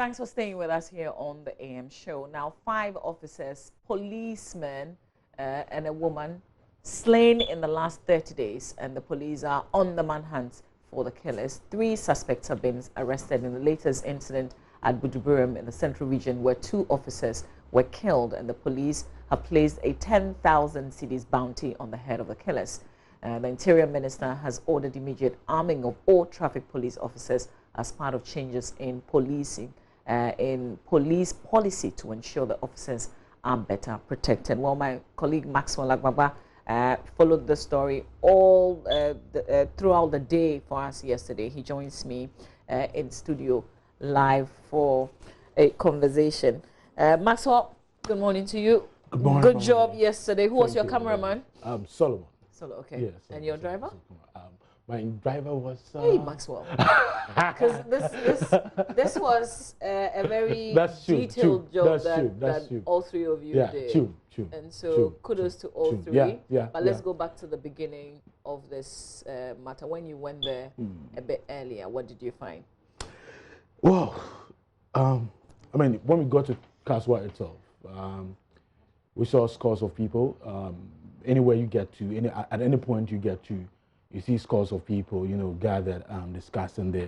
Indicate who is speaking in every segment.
Speaker 1: Thanks for staying with us here on the AM show. Now, 5 officers, policemen, and a woman slain in the last 30 days, and the police are on the manhunt for the killers. 3 suspects have been arrested in the latest incident at Bujuburum in the central region, where 2 officers were killed, and the police have placed a 10,000 cedis bounty on the head of the killers. The Interior Minister has ordered immediate arming of all traffic police officers as part of changes in policing, in police policy to ensure the officers are better protected. Well, my colleague Maxwell Gbawe followed the story all throughout the day for us yesterday. He joins me in studio live for a conversation. Maxwell, good morning to you.
Speaker 2: Good morning.
Speaker 1: Good job yesterday. Who was your cameraman?
Speaker 2: Solomon.
Speaker 1: Okay.
Speaker 2: Yes.
Speaker 1: And your driver?
Speaker 2: My driver was.
Speaker 1: Hey, Maxwell. Because this was a very detailed job that all 3 of you did.
Speaker 2: True.
Speaker 1: And so kudos to all 3. But let's go back to the beginning of this matter. When you went there a bit earlier, what did you find?
Speaker 2: Well, I mean, when we got to Kaswa itself, we saw scores of people. Anywhere you get to, at any point you get to, you see scores of people, gathered, discussing the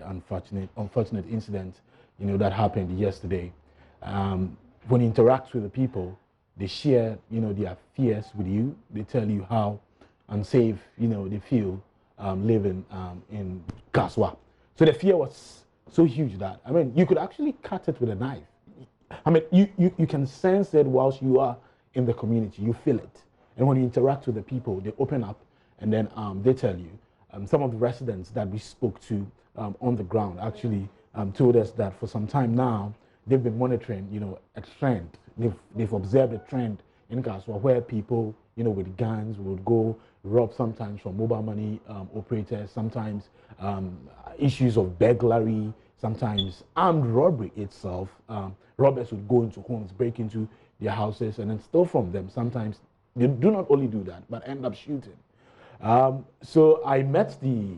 Speaker 2: unfortunate incident, that happened yesterday. When you interact with the people, they share, their fears with you. They tell you how unsafe, they feel living in Kaswa. So the fear was so huge that, I mean, you could actually cut it with a knife. I mean, you can sense it whilst you are in the community. You feel it. And when you interact with the people, they open up and then they tell you. Some of the residents that we spoke to on the ground actually told us that for some time now, they've been monitoring, a trend. They've observed a trend in Kaswa where people, with guns would go rob sometimes from mobile money operators, sometimes issues of burglary, sometimes armed robbery itself. Robbers would go into homes, break into their houses, and then steal from them. Sometimes they do not only do that, but end up shooting. So I met the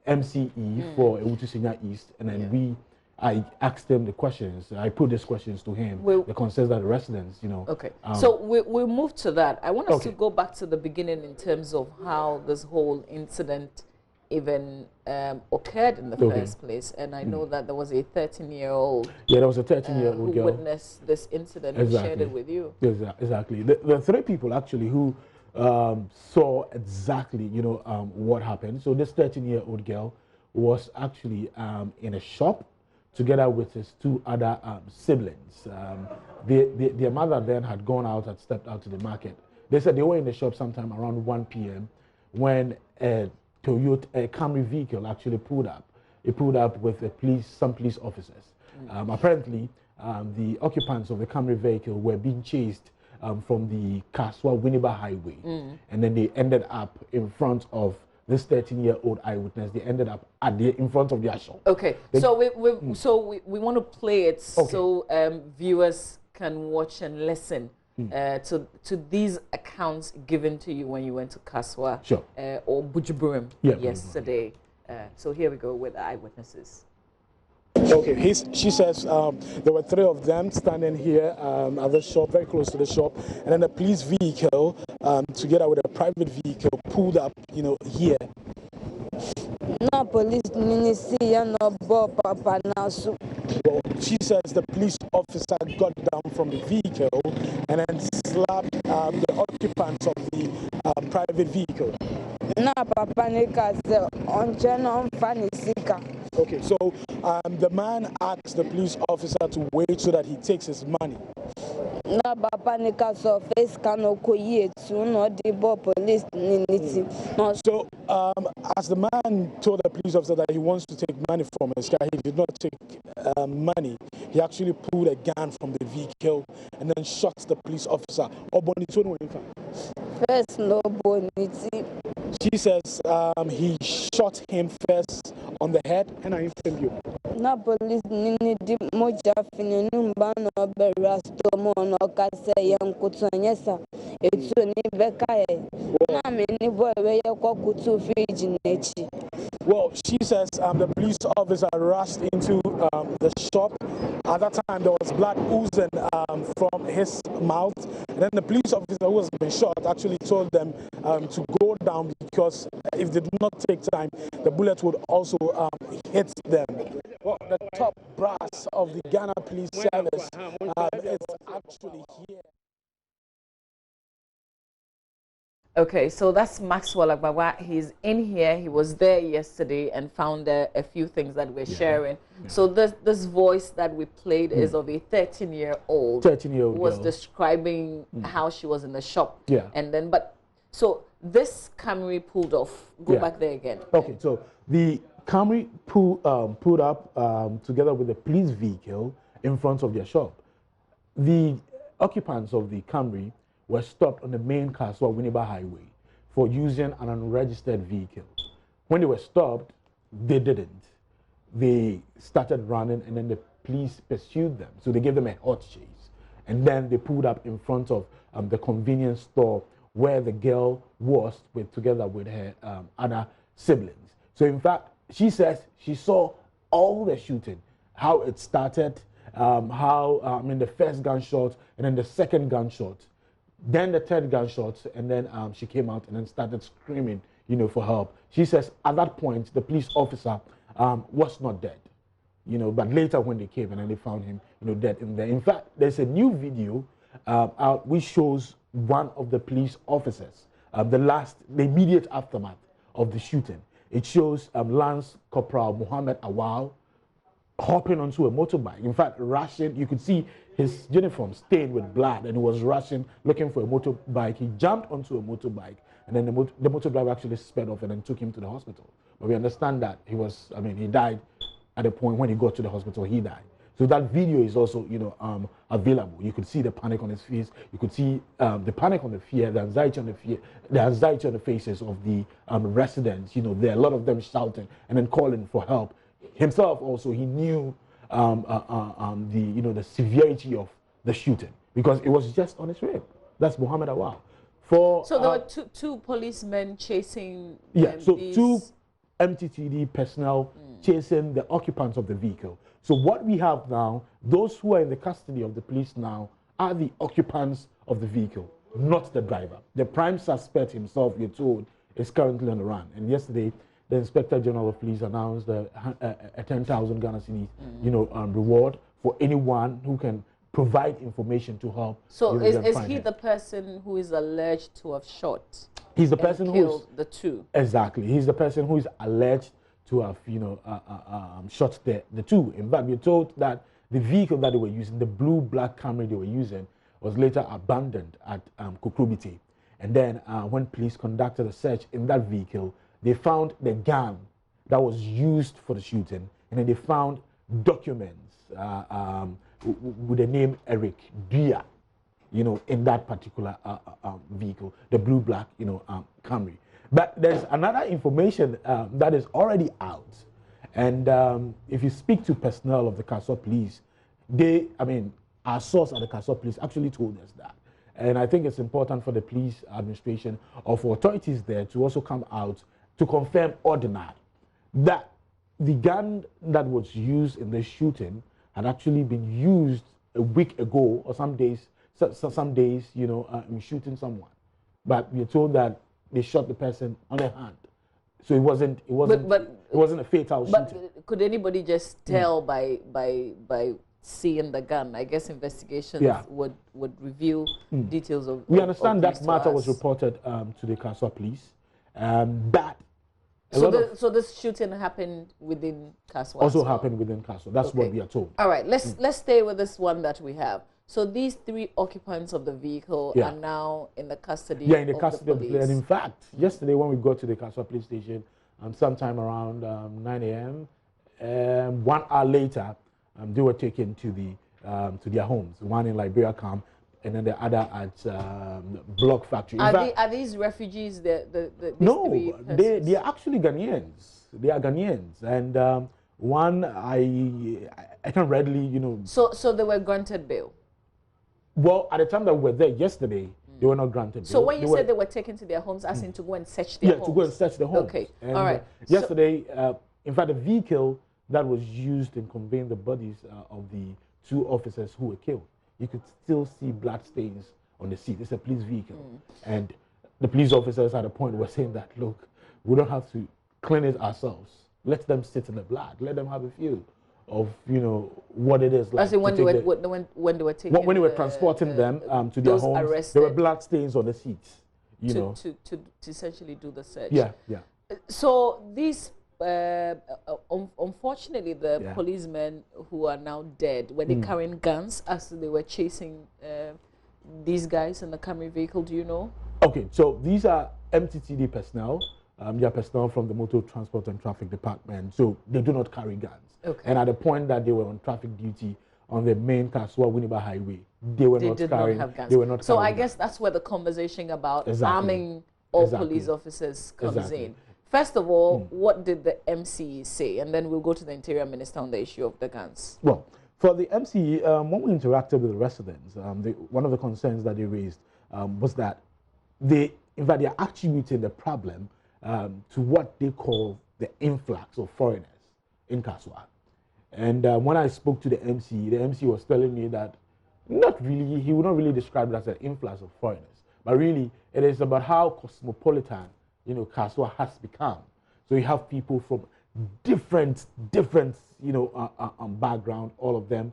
Speaker 2: MCE for Ewutu East, and then I asked them the questions. I put these questions to him, the concerns that the residents,
Speaker 1: Okay, so we'll move to that. I want us to go back to the beginning in terms of how this whole incident even occurred in the first place. And I know that there was a 13-year-old. Yeah, there was a 13-year-old girl who witnessed this incident and shared it with you.
Speaker 2: Exactly. The 3 people actually who saw exactly, what happened. So this 13-year-old girl was actually in a shop together with his 2 other siblings. Their mother then had gone out and stepped out to the market. They said they were in the shop sometime around 1 p.m. when a Camry vehicle actually pulled up. It pulled up with some police officers. Apparently, the occupants of the Camry vehicle were being chased from the Kaswa-Winneba Highway, and then they ended up in front of this 13-year-old eyewitness. They ended up in front of their shop. Okay,
Speaker 1: so we want to play it so viewers can watch and listen to these accounts given to you when you went to Kaswa or Bujuburum yesterday. So here we go with the eyewitnesses.
Speaker 3: Okay, she says there were 3 of them standing here at the shop, very close to the shop, and then a police vehicle, together with a private vehicle, pulled up, here.
Speaker 4: No police ministry, no papa nasu.
Speaker 3: Well, she says the police officer got down from the vehicle and then slapped the occupants of the private vehicle.
Speaker 4: No papa nikaze on funny sika.
Speaker 3: Okay, so the man asked the police officer to wait so that he takes his money.
Speaker 4: No papa nikaze face kano koye to no the police ministry.
Speaker 3: So as the man told the police officer that he wants to take money from his car, he did not take money. He actually pulled a gun from the vehicle and then shot the police officer.
Speaker 4: First, no bonity.
Speaker 3: She says he shot him first on the head and an infant.
Speaker 4: Na police nini di moja fini numba no be rasto mo no kase yen kutu nyesa etu ni beka ye na me ni boy we ye kwa kutu fridge nechi.
Speaker 3: Well, she says the police officer rushed into the shop. At that time, there was blood oozing from his mouth. And then the police officer who was been shot actually told them to go down because if they did not take time, the bullet would also hit them. Well, the top brass of the Ghana Police Service is actually here.
Speaker 1: Okay, so that's Maxwell Gbawe. He's in here. He was there yesterday and found a few things that we're sharing. Yeah. So this voice that we played is of a 13-year-old.
Speaker 2: 13-year-old
Speaker 1: who was
Speaker 2: girl.
Speaker 1: Describing how she was in the shop.
Speaker 2: Yeah.
Speaker 1: And then, so this Camry pulled off. Go back there again.
Speaker 2: Okay, so the Camry pulled up together with a police vehicle in front of their shop. The occupants of the Camry were stopped on the main Kaswa Winneba Highway for using an unregistered vehicle. When they were stopped, they didn't. They started running and then the police pursued them. So they gave them a hot chase. And then they pulled up in front of the convenience store where the girl was together with her other siblings. So in fact, she says she saw all the shooting, how it started, the first gunshot and then the second gunshot. Then the third gunshot, and then she came out and then started screaming, for help. She says at that point the police officer was not dead, but later when they came and then they found him, dead in there. In fact, there's a new video out which shows one of the police officers, the immediate aftermath of the shooting. It shows Lance Corporal Muhammad Awal hopping onto a motorbike. In fact, rushing. You could see his uniform stained with blood, and he was rushing, looking for a motorbike. He jumped onto a motorbike, and then the motorbike actually sped off and then took him to the hospital. But we understand that he died at the point when he got to the hospital. He died. So that video is also, available. You could see the panic on his face. You could see the panic on the fear, the anxiety on the faces of the residents. There are a lot of them shouting and then calling for help. Himself also, he knew the severity of the shooting because it was just on his rib. That's Muhammad Awal. So
Speaker 1: there were two policemen chasing.
Speaker 2: Yeah, so two MTTD personnel chasing the occupants of the vehicle. So what we have now, those who are in the custody of the police now are the occupants of the vehicle, not the driver. The prime suspect himself, you're told, is currently on the run. And yesterday, the Inspector General of Police announced a 10,000 Ghana cedis, reward for anyone who can provide information to help.
Speaker 1: So is he the person who is alleged to have shot?
Speaker 2: He's the person who
Speaker 1: killed the two.
Speaker 2: Exactly. He's the person who is alleged to have, shot the two. In fact, we're told that the vehicle that they were using, the blue-black Camry they were using, was later abandoned at Kukrubiti. And then when police conducted a search in that vehicle, they found the gun that was used for the shooting, and then they found documents with the name Eric Dia, in that particular vehicle, the blue-black, Camry. But there's another information that is already out, and if you speak to personnel of the Kaswa Police, our source at the Kaswa Police actually told us that. And I think it's important for the police administration or for authorities there to also come out to confirm or deny that the gun that was used in the shooting had actually been used a week ago or some days, in shooting someone. But we're told that they shot the person on their hand, so it wasn't a fatal shooting.
Speaker 1: But could anybody just tell by seeing the gun? I guess investigations would reveal details of. We
Speaker 2: understand that matter was reported to the Kaswa Police.
Speaker 1: So this shooting happened within Kaswa.
Speaker 2: Also happened within Kaswa. That's what we are told.
Speaker 1: All right, let's stay with this one that we have. So these three occupants of the vehicle are now in the custody.
Speaker 2: Yeah, in the custody of the police. And in fact, yesterday when we got to the Kaswa police station, sometime around 9 a.m., 1 hour later, they were taken to their homes. One in Liberia Camp, and then the other at Block Factory.
Speaker 1: Are these refugees?
Speaker 2: No, they are actually Ghanaians. They are Ghanaians, and one I can readily, you know.
Speaker 1: So they were granted bail.
Speaker 2: Well, at the time that we were there yesterday, they were not granted bail.
Speaker 1: So when you said they were taken to their homes, as in to go and search their homes?
Speaker 2: Yeah, to go and search the homes.
Speaker 1: Okay,
Speaker 2: and,
Speaker 1: all right.
Speaker 2: Yesterday, in fact, the vehicle that was used in conveying the bodies of the 2 officers who were killed, you could still see blood stains on the seat. It's a police vehicle. And the police officers at a point were saying that, look, we don't have to clean it ourselves. Let them sit in the blood. Let them have a feel of, you know, what it is like.
Speaker 1: As in when they were taking
Speaker 2: when they were transporting them to their homes, there were blood stains on the seats. You know,
Speaker 1: to essentially do the search.
Speaker 2: Yeah.
Speaker 1: So these, unfortunately, the policemen who are now dead, were they carrying guns as they were chasing these guys in the Camry vehicle? Do you know?
Speaker 2: Okay, so these are MTTD personnel. They are personnel from the Motor Transport and Traffic Department, so they do not carry guns. Okay. And at the point that they were on traffic duty on the main Kaswa-Winneba Highway, they were not carrying guns. They were not.
Speaker 1: So I guess that's where the conversation about arming all police officers comes in. First of all, what did the MCE say? And then we'll go to the Interior Minister on the issue of the guns.
Speaker 2: Well, for the MCE, when we interacted with the residents, one of the concerns that they raised was that they are attributing the problem to what they call the influx of foreigners in Kaswa. And when I spoke to the MC was telling me that not really, he would not really describe it as an influx of foreigners, but really it is about how cosmopolitan, you know, Kaswa has become. So you have people from different, you know, background, all of them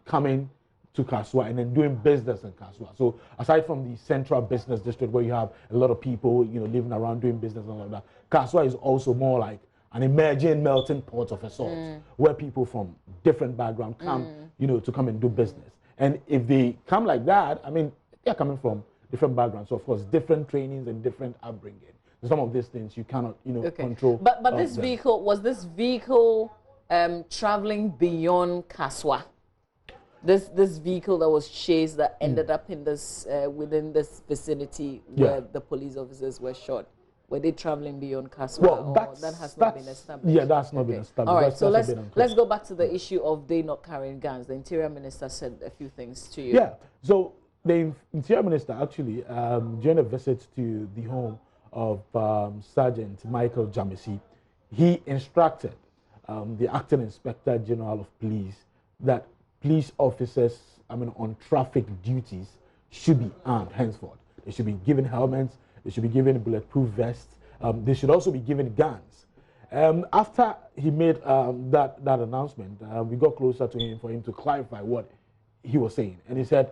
Speaker 2: coming to Kaswa and then doing business in Kaswa. So aside from the central business district where you have a lot of people, you know, living around doing business and all of that, Kaswa is also more like an emerging melting pot of a sort, where people from different backgrounds come, you know, to come and do business. And if they come like that, I mean, they're coming from different backgrounds, so of course, different trainings and different upbringing. Some of these things you cannot, you know, control.
Speaker 1: But this vehicle, was this vehicle traveling beyond Kaswa? This vehicle that was chased that ended up in this within this vicinity where the police officers were shot. Were they traveling beyond Kaswa?
Speaker 2: Well,
Speaker 1: that has not been established.
Speaker 2: Yeah, that's not been established.
Speaker 1: All right, so let's go back to the issue of they not carrying guns. The Interior Minister said a few things to you.
Speaker 2: Yeah, so the Interior Minister actually, during a visit to the home of Sergeant Michael Jamisi, he instructed the Acting Inspector General of Police that police officers, on traffic duties should be armed henceforth. They should be given helmets. They should be given bulletproof vests. They should also be given guns. After he made that announcement, we got closer to him for him to clarify what he was saying. And he said,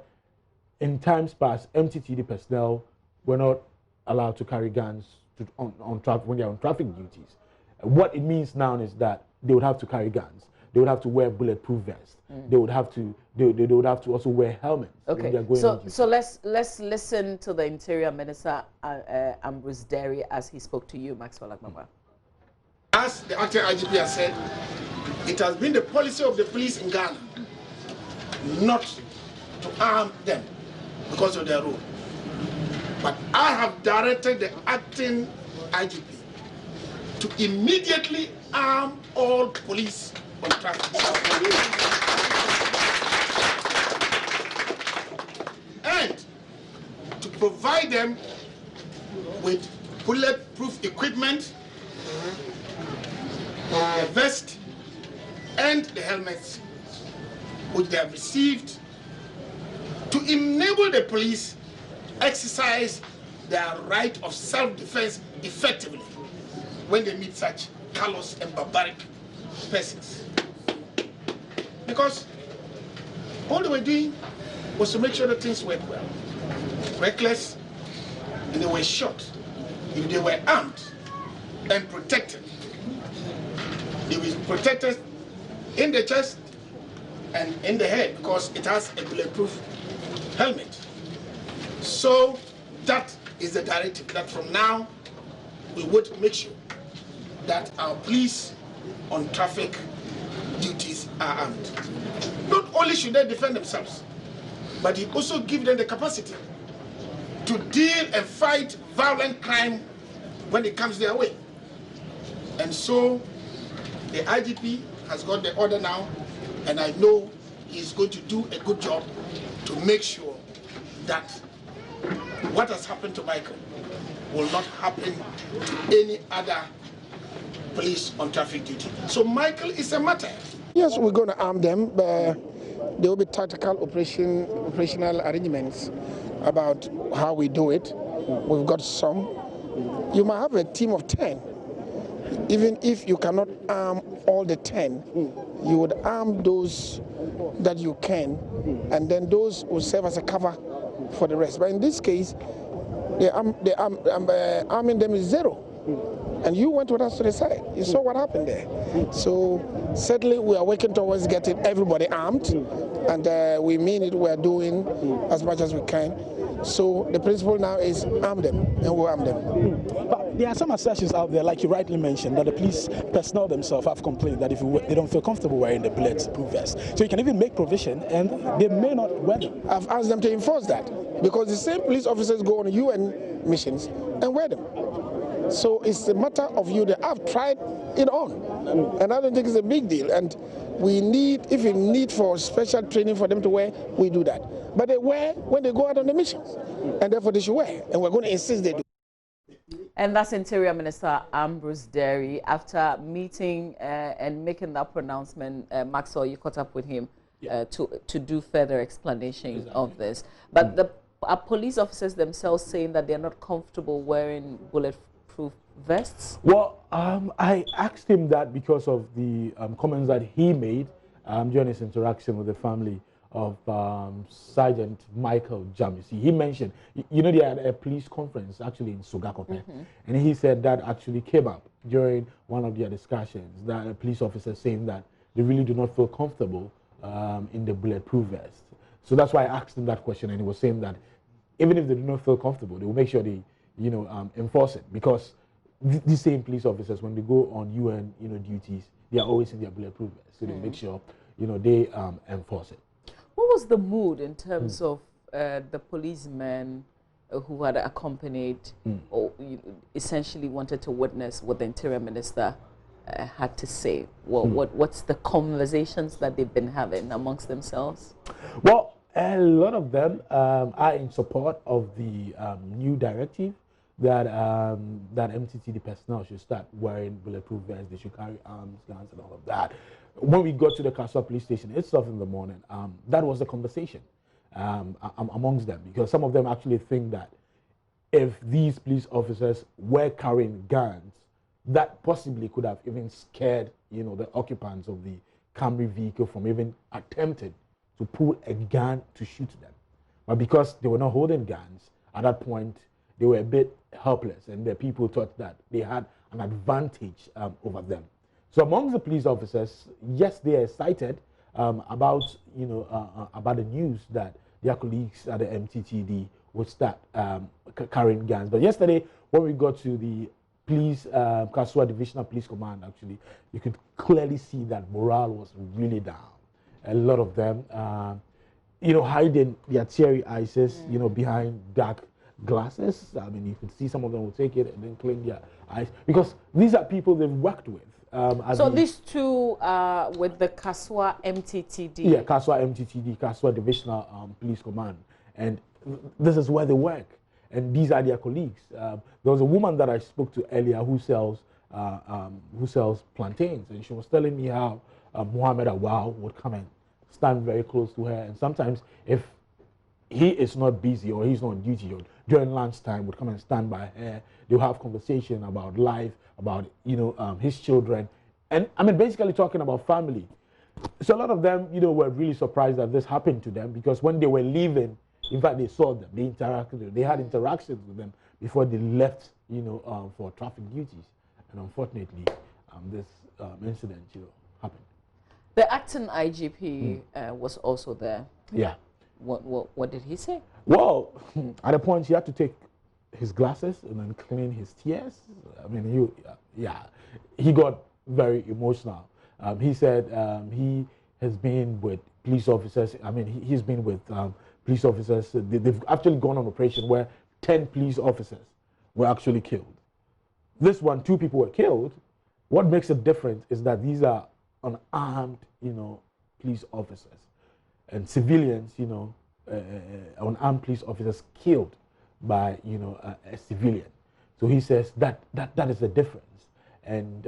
Speaker 2: in times past, MTTD personnel were not allowed to carry guns on traffic when they're on traffic duties. What it means now is that they would have to carry guns. They would have to wear bulletproof vests. They would have to. They would have to also wear helmets.
Speaker 1: Okay. When they're going so let's listen to the Interior Minister Ambrose Derry as he spoke to you, Maxwell Agbamba.
Speaker 5: As the acting IGP has said, it has been the policy of the police in Ghana not to arm them because of their role. But I have directed the acting IGP to immediately arm all police on traffic. And to provide them with bulletproof equipment, the vest, and the helmets which they have received to enable the police exercise their right of self-defense effectively when they meet such callous and barbaric persons. Because all they were doing was to make sure that things went well. Reckless, and they were shot. If they were armed and protected, they will be protected in the chest and in the head because it has a bulletproof helmet. So that is the directive, that from now we would make sure that our police on traffic duties are armed. Not only should they defend themselves, but he also gives them the capacity to deal and fight violent crime when it comes their way. And so the IGP has got the order now, and I know he's going to do a good job to make sure that what has happened to Michael will not happen to any other police on traffic duty. So Michael is a martyr.
Speaker 6: Yes, we're going to arm them, but there will be tactical operational arrangements about how we do it. We've got some. You might have a team of 10. Even if you cannot arm all the 10, you would arm those that you can, and then those will serve as a cover for the rest. But in this case, arming them is 0. And you went with us to the side. You saw what happened there. So certainly we are working towards getting everybody armed, and we mean it. We are doing as much as we can. So the principle now is arm them, and we'll arm them.
Speaker 3: But there are some assertions out there, like you rightly mentioned, that the police personnel themselves have complained that if they don't feel comfortable wearing the bulletproof vest, so you can even make provision, and they may not wear them.
Speaker 6: I've asked them to enforce that, because the same police officers go on UN missions and wear them. So it's a matter of you. I've tried it on, and I don't think it's a big deal. And we need, if you need for special training for them to wear, we do that. But they wear when they go out on the missions, and therefore they should wear, and we're going to insist they do.
Speaker 1: And that's Interior Minister Ambrose Derry. After meeting and making that pronouncement, Maxwell, you caught up with him to do further explanation of this. But the police officers themselves saying that they're not comfortable wearing bulletproof vests?
Speaker 2: Well, I asked him that because of the comments that he made during his interaction with the family of Sergeant Michael Jamisi. He mentioned, you know, they had a police conference actually in Sugakope, and he said that actually came up during one of their discussions, that a police officer saying that they really do not feel comfortable in the bulletproof vest. So that's why I asked him that question, and he was saying that even if they do not feel comfortable, they will make sure they, you know, enforce it, because these same police officers, when they go on UN, you know, duties, they are always in their bulletproof vest, so they make sure, you know, they enforce it.
Speaker 1: What was the mood in terms of the policemen who had accompanied or essentially wanted to witness what the Interior Minister had to say? Well, what's the conversations that they've been having amongst themselves?
Speaker 2: Well, a lot of them are in support of the new directive that that MTTD personnel should start wearing bulletproof vests, they should carry arms, guns, and all of that. When we got to the Kaswa police station itself in the morning, that was the conversation amongst them, because some of them actually think that if these police officers were carrying guns, that possibly could have even scared, you know, the occupants of the Camry vehicle from even attempting to pull a gun to shoot them. But because they were not holding guns, at that point, they were a bit helpless, and the people thought that they had an advantage over them. So among the police officers, yes, they are excited about, you know, about the news that their colleagues at the MTTD would start carrying guns. But yesterday, when we got to the police, Kaswa Divisional Police Command, actually, you could clearly see that morale was really down. A lot of them, you know, hiding their teary eyes, you know, behind dark glasses. I mean, you could see some of them will take it and then clean their eyes, because these are people they've worked with.
Speaker 1: So these two with the Kaswa MTTD?
Speaker 2: Yeah, Kaswa MTTD, Kaswa Divisional Police Command. And this is where they work. And these are their colleagues. There was a woman that I spoke to earlier who sells plantains. And she was telling me how Muhammad Awal would come and stand very close to her. And sometimes if he is not busy or he's not on duty or during lunchtime, would come and stand by her. They'll have conversation about life, about, you know, his children, and I mean basically talking about family. So a lot of them, you know, were really surprised that this happened to them, because when they were leaving, in fact, they saw them, they interacted, they had interactions with them before they left, you know, for traffic duties, and unfortunately, this incident, you know, happened.
Speaker 1: The acting IGP was also there.
Speaker 2: Yeah.
Speaker 1: What did he say?
Speaker 2: Well, at a point he had to take his glasses and then clean his tears. I mean, he got very emotional. He said he has been with police officers. I mean, he's been with police officers, they've actually gone on operation where 10 police officers were actually killed. This one, 2 people were killed. What makes it different is that these are unarmed, police officers, and civilians, unarmed police officers killed by, a civilian. So he says that is the difference. And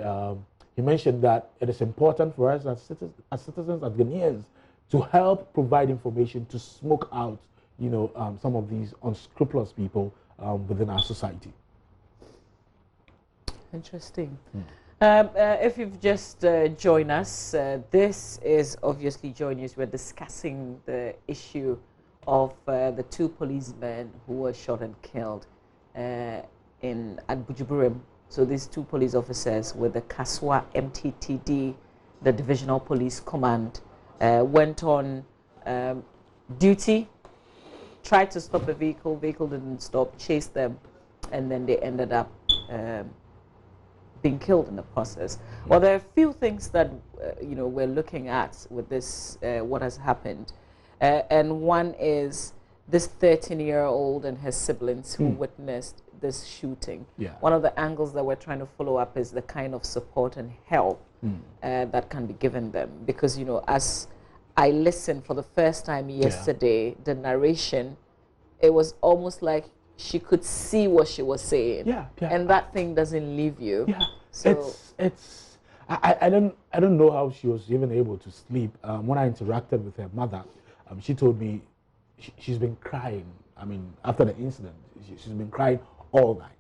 Speaker 2: he mentioned that it is important for us as citizens, as Ghanaians, to help provide information to smoke out, some of these unscrupulous people within our society.
Speaker 1: Interesting. If you've just joined us, this is obviously JoyNews. We're discussing the issue of the 2 policemen who were shot and killed at Bujuburim. So these 2 police officers with the Kaswa MTTD, the Divisional Police Command, went on duty, tried to stop a vehicle didn't stop, chased them, and then they ended up being killed in the process. Well, there are a few things that we're looking at with this, what has happened, and one is this 13-year-old and her siblings who witnessed this shooting.
Speaker 2: Yeah.
Speaker 1: One of the angles that we're trying to follow up is the kind of support and help that can be given them, because as I listened for the first time yesterday, the narration, it was almost like she could see what she was saying.
Speaker 2: Yeah.
Speaker 1: And that thing doesn't leave you.
Speaker 2: Yeah.
Speaker 1: So
Speaker 2: I don't know how she was even able to sleep. When I interacted with her mother, she told me she's been crying. I mean, after the incident, she's been crying all night.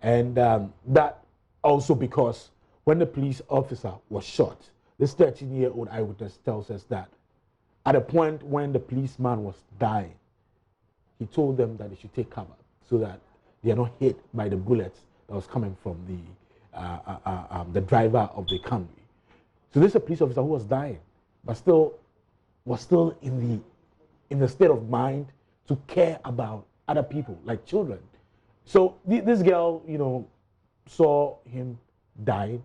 Speaker 2: And that also because when the police officer was shot, this 13-year-old eyewitness tells us that at a point when the policeman was dying, he told them that they should take cover so that they are not hit by the bullets that was coming from the driver of the Camry. So this is a police officer who was dying, but was still in the state of mind to care about other people, like children. So this girl, saw him dying,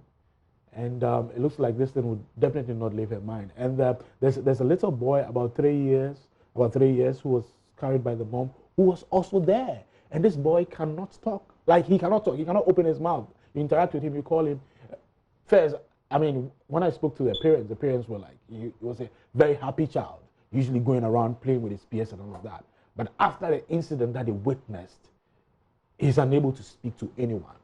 Speaker 2: and it looks like this thing would definitely not leave her mind. And there's a little boy about 3 years, who was carried by the mom, who was also there. And this boy cannot talk. Like, he cannot talk. He cannot open his mouth. You interact with him, you call him. First, I mean, when I spoke to the parents were like, he was a very happy child, usually going around playing with his peers and all of that. But after the incident that he witnessed, he's unable to speak to anyone.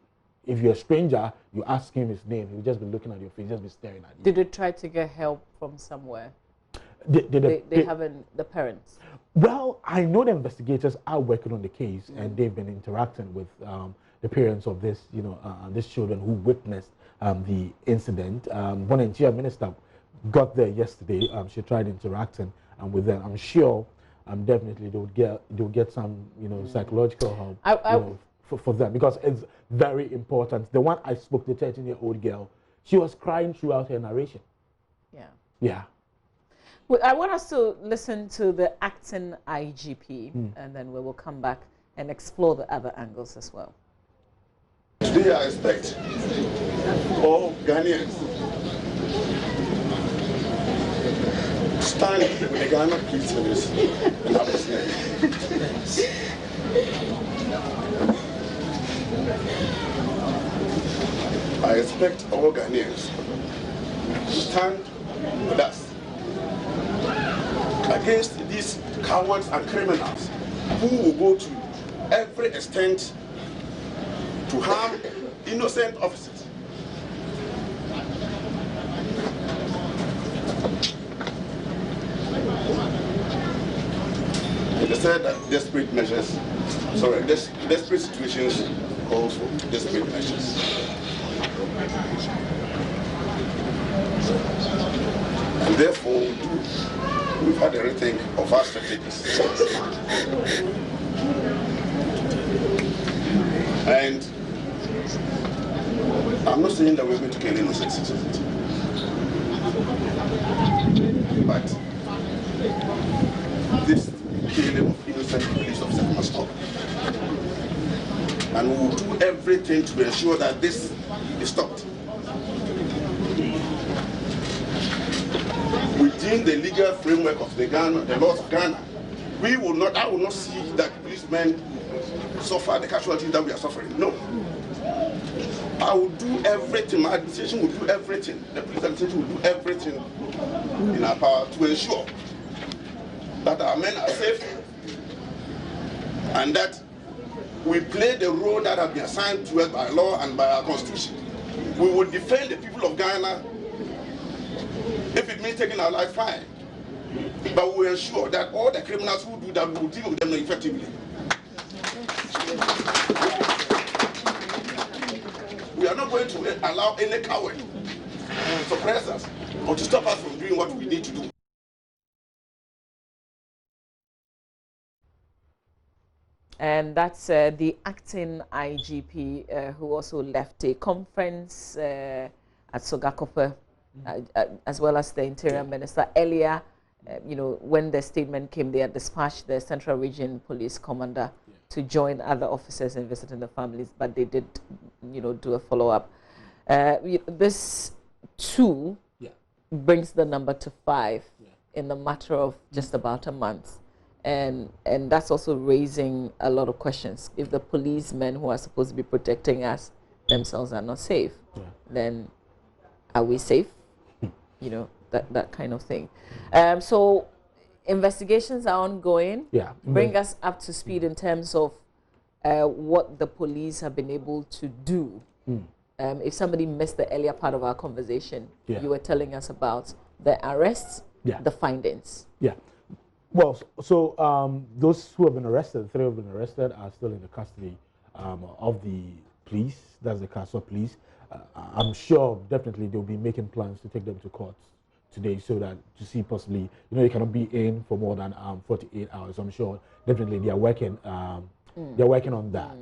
Speaker 2: If you're a stranger, you ask him his name, he'll just be looking at your face, just be staring at you.
Speaker 1: did you try to get help from somewhere? They haven't, the parents?
Speaker 2: Well, I know the investigators are working on the case, and they've been interacting with the parents of this, these children who witnessed the incident. When the Interior Minister got there yesterday, she tried interacting with them. I'm sure, definitely they'll get some, psychological help for them, because it's very important. The one I spoke to, the 13-year-old girl, she was crying throughout her narration.
Speaker 1: Yeah.
Speaker 2: Yeah.
Speaker 1: Well, I want us to listen to the acting IGP, and then we will come back and explore the other angles as well.
Speaker 7: Today I expect all Ghanaians to stand with the Ghana Police Service and have a I expect all Ghanaians to stand with us against these cowards and criminals who will go to every extent to harm innocent officers. It is said that desperate situations calls for desperate measures. And therefore, we've had a rethink of our strategies. And I'm not saying that we're going to kill innocent citizens, but this killing of innocent police officers must stop. And we will do everything to ensure that this is stopped. Within the legal framework of the laws of Ghana, I will not see that policemen suffer the casualties that we are suffering. No. I will do everything, my administration will do everything, the police administration will do everything in our power to ensure that our men are safe and that we play the role that has been assigned to us by law and by our constitution. We will defend the people of Ghana. If it means taking our life, fine. But we will ensure that all the criminals who do that, we will deal with them effectively. We are not going to allow any coward to suppress us or to stop us from doing what we need to do.
Speaker 1: And that's the acting IGP who also left a conference at Sogakope, as well as the Interior Minister earlier. You know, when the statement came, they had dispatched the Central Region Police Commander to join other officers in visiting the families, but they did, you know, do a follow-up. This too brings the number to 5 in the matter of just about a month. And that's also raising a lot of questions. If the policemen who are supposed to be protecting us themselves are not safe, then are we safe? You know, that kind of thing. So investigations are ongoing. Bring us up to speed in terms of what the police have been able to do. If somebody missed the earlier part of our conversation, you were telling us about the arrests, the findings.
Speaker 2: Well, so those who have been arrested, 3 have been arrested, are still in the custody of the police. That's the Kaswa police. I'm sure definitely they'll be making plans to take them to court today, so that to see possibly, you know, they cannot be in for more than 48 hours. I'm sure definitely they are working. They're working on that.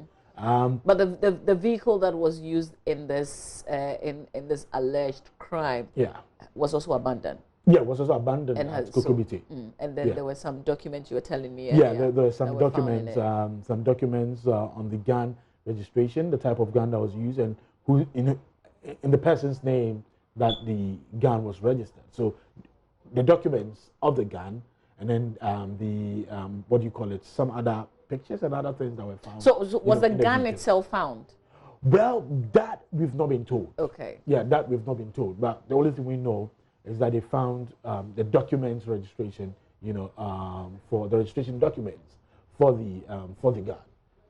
Speaker 1: But the vehicle that was used in this this alleged crime was also abandoned.
Speaker 2: It was also abandoned at Kokobite.
Speaker 1: And then there were some documents you were telling me.
Speaker 2: There were some documents, on the gun registration, the type of gun that was used, and who in the person's name that the gun was registered. So the documents of the gun, and then what do you call it? Some other pictures and other things that were found.
Speaker 1: So was the gun itself found?
Speaker 2: Well, that we've not been told.
Speaker 1: Okay.
Speaker 2: Yeah, that we've not been told. But the only thing we know is that they found the documents registration, you know, for the registration documents for the gun.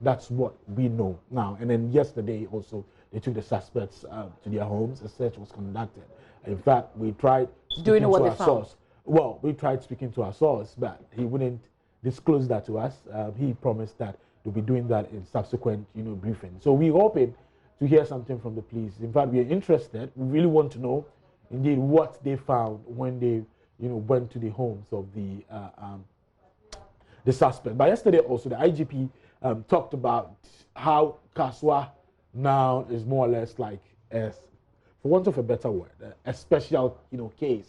Speaker 2: That's what we know now. And then yesterday also, they took the suspects to their homes. A search was conducted. In fact, we tried speaking to our source. Well, we tried speaking to our source, but he wouldn't disclose that to us. He promised that they'll be doing that in subsequent, you know, briefings. So we're hoping to hear something from the police. In fact, we are interested. We really want to know indeed what they found when they, you know, went to the homes of the suspect. But yesterday also, the IGP talked about how Kaswa now is more or less like, for want of a better word, a special, you know, case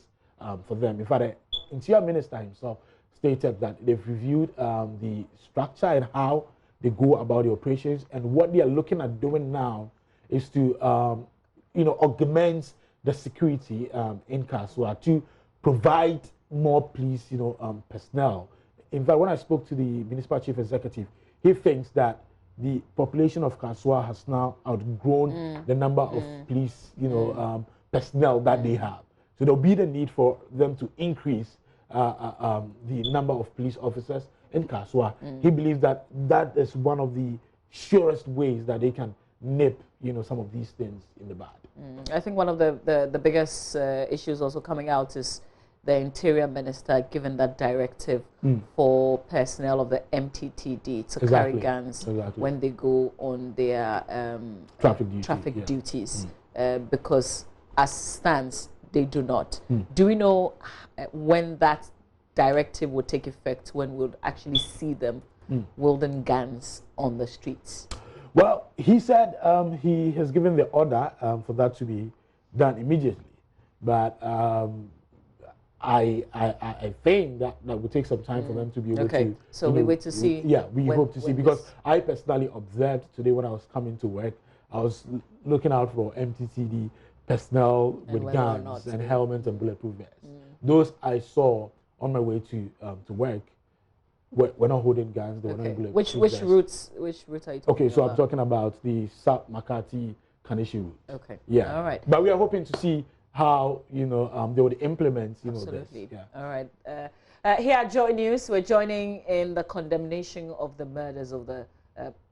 Speaker 2: for them. In fact, the Interior Minister himself stated that they've reviewed the structure and how they go about the operations, and what they are looking at doing now is to, you know, augment the security in Kaswa to provide more police, you know, personnel. In fact, when I spoke to the municipal chief executive, he thinks that the population of Kaswa has now outgrown the number of police, you know, personnel that they have. So there'll be the need for them to increase the number of police officers in Kaswa. He believes that that is one of the surest ways that they can nip, you know, some of these things in the bud.
Speaker 1: I think one of the biggest issues also coming out is the Interior Minister giving that directive for personnel of the MTTD to carry guns when they go on their traffic duties, because as stands, they do not. Do we know when that directive would take effect, when we'll actually see them wielding guns on the streets?
Speaker 2: Well, he said he has given the order for that to be done immediately, but I think that will take some time for them to be able to.
Speaker 1: So we wait to see.
Speaker 2: Yeah, we hope to see, because I personally observed today when I was coming to work, I was looking out for MTTD personnel with guns and helmets and bulletproof vests. Those I saw on my way to work. we're not holding guns. They were not able to
Speaker 1: Which
Speaker 2: guns.
Speaker 1: routes are you talking about?
Speaker 2: Okay, so I'm talking about the South Makati Kanishi route.
Speaker 1: Okay.
Speaker 2: Yeah.
Speaker 1: All right.
Speaker 2: But we are hoping to see how they would implement
Speaker 1: Absolutely.
Speaker 2: this. Yeah.
Speaker 1: All right. Here at Joy News, we're joining in the condemnation of the murders of the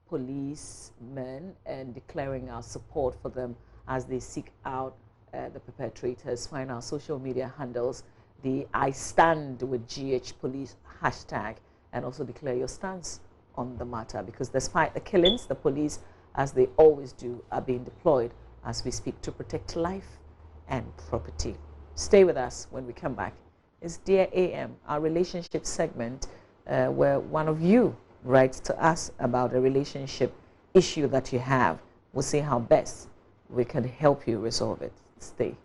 Speaker 1: policemen and declaring our support for them as they seek out the perpetrators. Find our social media handles, the IStandWithGHPolice hashtag, and also declare your stance on the matter, because despite the killings, the police, as they always do, are being deployed as we speak to protect life and property. Stay with us. When we come back, it's Dear AM, our relationship segment, where one of you writes to us about a relationship issue that you have. We'll see how best we can help you resolve it. Stay.